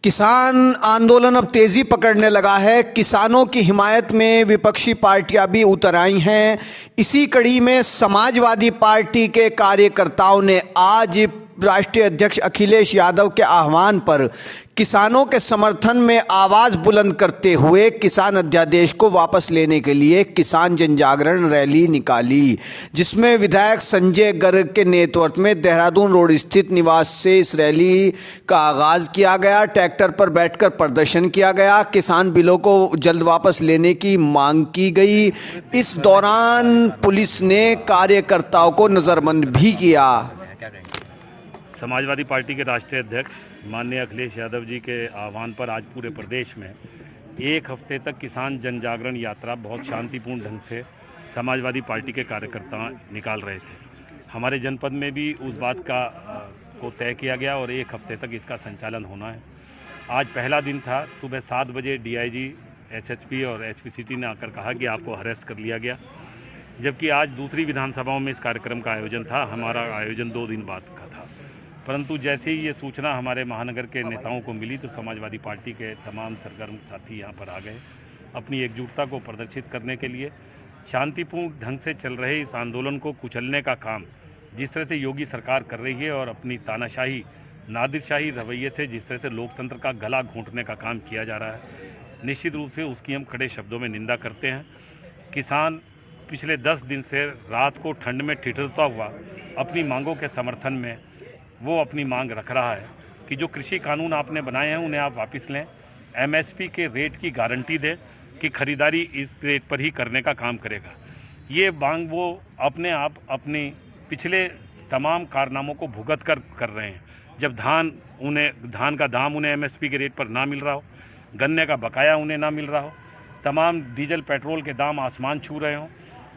किसान आंदोलन अब तेजी पकड़ने लगा है। किसानों की हिमायत में विपक्षी पार्टियां भी उतर आई हैं। इसी कड़ी में समाजवादी पार्टी के कार्यकर्ताओं ने आज राष्ट्रीय अध्यक्ष अखिलेश यादव के आह्वान पर किसानों के समर्थन में आवाज़ बुलंद करते हुए किसान अध्यादेश को वापस लेने के लिए किसान जनजागरण रैली निकाली, जिसमें विधायक संजय गर्ग के नेतृत्व में देहरादून रोड स्थित निवास से इस रैली का आगाज़ किया गया। ट्रैक्टर पर बैठकर प्रदर्शन किया गया। किसान बिलों को जल्द वापस लेने की मांग की गई। इस दौरान पुलिस ने कार्यकर्ताओं को नज़रबंद भी किया। समाजवादी पार्टी के राष्ट्रीय अध्यक्ष माननीय अखिलेश यादव जी के आह्वान पर आज पूरे प्रदेश में एक हफ्ते तक किसान जन जागरण यात्रा बहुत शांतिपूर्ण ढंग से समाजवादी पार्टी के कार्यकर्ता निकाल रहे थे। हमारे जनपद में भी उस बात को तय किया गया और एक हफ्ते तक इसका संचालन होना है। आज पहला दिन था। सुबह 7 बजे डीआईजी, एसएसपी और एसपी सिटी ने आकर कहा कि आपको अरेस्ट कर लिया गया, जबकि आज दूसरी विधानसभाओं में इस कार्यक्रम का आयोजन था। हमारा आयोजन 2 दिन बाद का था, परंतु जैसे ही ये सूचना हमारे महानगर के नेताओं को मिली तो समाजवादी पार्टी के तमाम सरगर्म साथी यहाँ पर आ गए अपनी एकजुटता को प्रदर्शित करने के लिए। शांतिपूर्ण ढंग से चल रहे इस आंदोलन को कुचलने का काम जिस तरह से योगी सरकार कर रही है और अपनी तानाशाही नादिरशाही रवैये से जिस तरह से लोकतंत्र का गला घोंटने का काम किया जा रहा है, निश्चित रूप से उसकी हम कड़े शब्दों में निंदा करते हैं। किसान पिछले 10 दिन से रात को ठंड में ठिठुरता हुआ अपनी मांगों के समर्थन में वो अपनी मांग रख रहा है कि जो कृषि कानून आपने बनाए हैं उन्हें आप वापस लें, एमएसपी के रेट की गारंटी दें कि खरीदारी इस रेट पर ही करने का काम करेगा। ये मांग वो अपने आप अपनी पिछले तमाम कारनामों को भुगत कर रहे हैं। जब धान का दाम उन्हें एमएसपी के रेट पर ना मिल रहा हो, गन्ने का बकाया उन्हें ना मिल रहा हो, तमाम डीजल पेट्रोल के दाम आसमान छू रहे हों,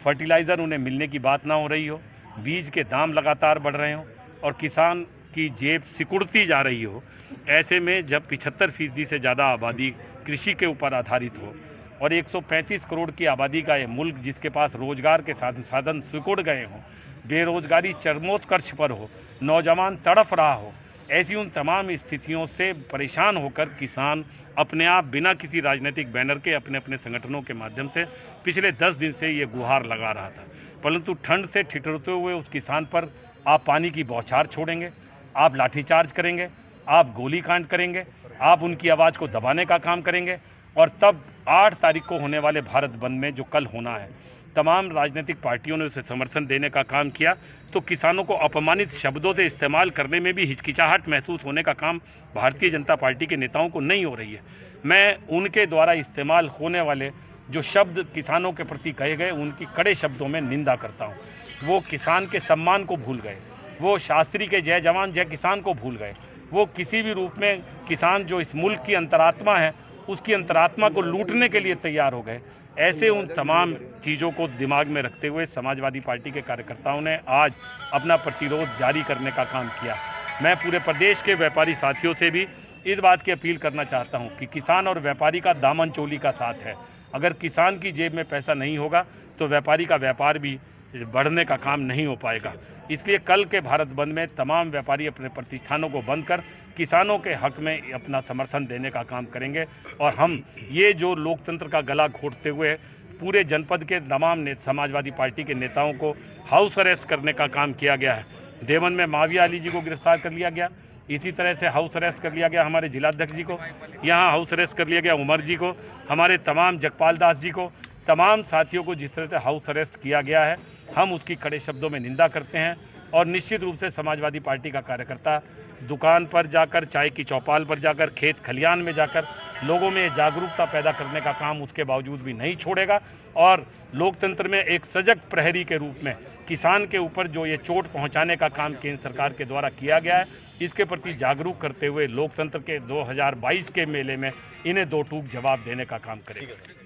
फर्टिलाइज़र उन्हें मिलने की बात ना हो रही हो, बीज के दाम लगातार बढ़ रहे हों और किसान की जेब सिकुड़ती जा रही हो, ऐसे में जब 75% से ज़्यादा आबादी कृषि के ऊपर आधारित हो और 135 करोड़ की आबादी का ये मुल्क जिसके पास रोजगार के साधन सिकुड़ गए हों, बेरोजगारी चरमोत्कर्ष पर हो, नौजवान तड़फ रहा हो, ऐसी उन तमाम स्थितियों से परेशान होकर किसान अपने आप बिना किसी राजनीतिक बैनर के अपने अपने संगठनों के माध्यम से पिछले 10 दिन से ये गुहार लगा रहा था। परंतु ठंड से ठिठुरते हुए उस किसान पर आप पानी की बौछार छोड़ेंगे, आप लाठीचार्ज करेंगे, आप गोलीकांड करेंगे, आप उनकी आवाज़ को दबाने का काम करेंगे और तब 8 तारीख को होने वाले भारत बंद में जो कल होना है, तमाम राजनीतिक पार्टियों ने उसे समर्थन देने का काम किया तो किसानों को अपमानित शब्दों से इस्तेमाल करने में भी हिचकिचाहट महसूस होने का काम भारतीय जनता पार्टी के नेताओं को नहीं हो रही है। मैं उनके द्वारा इस्तेमाल होने वाले जो शब्द किसानों के प्रति कहे गए उनकी कड़े शब्दों में निंदा करता हूँ। वो किसान के सम्मान को भूल गए, वो शास्त्री के जय जवान जय किसान को भूल गए, वो किसी भी रूप में किसान जो इस मुल्क की अंतरात्मा है उसकी अंतरात्मा को लूटने के लिए तैयार हो गए। ऐसे उन तमाम चीज़ों को दिमाग में रखते हुए समाजवादी पार्टी के कार्यकर्ताओं ने आज अपना प्रतिरोध जारी करने का काम किया। मैं पूरे प्रदेश के व्यापारी साथियों से भी इस बात की अपील करना चाहता हूं कि किसान और व्यापारी का दामन चोली का साथ है। अगर किसान की जेब में पैसा नहीं होगा तो व्यापारी का व्यापार भी बढ़ने का काम नहीं हो पाएगा। इसलिए कल के भारत बंद में तमाम व्यापारी अपने प्रतिष्ठानों को बंद कर किसानों के हक में अपना समर्थन देने का काम करेंगे और हम ये जो लोकतंत्र का गला घोंटते हुए पूरे जनपद के तमाम समाजवादी पार्टी के नेताओं को हाउस अरेस्ट करने का काम किया गया है। देवन में माविया अली जी को गिरफ्तार कर लिया गया, इसी तरह से हाउस अरेस्ट कर लिया गया हमारे जिलाध्यक्ष जी को, यहाँ हाउस अरेस्ट कर लिया गया उमर जी को, हमारे तमाम जगपाल दास जी को, तमाम साथियों को जिस तरह से हाउस अरेस्ट किया गया है हम उसकी कड़े शब्दों में निंदा करते हैं। और निश्चित रूप से समाजवादी पार्टी का कार्यकर्ता दुकान पर जाकर, चाय की चौपाल पर जाकर, खेत खलियान में जाकर लोगों में जागरूकता पैदा करने का काम उसके बावजूद भी नहीं छोड़ेगा और लोकतंत्र में एक सजग प्रहरी के रूप में किसान के ऊपर जो ये चोट पहुंचाने का काम केंद्र सरकार के द्वारा किया गया है इसके प्रति जागरूक करते हुए लोकतंत्र के 2022 के मेले में इन्हें दो टूक जवाब देने का काम करेगा।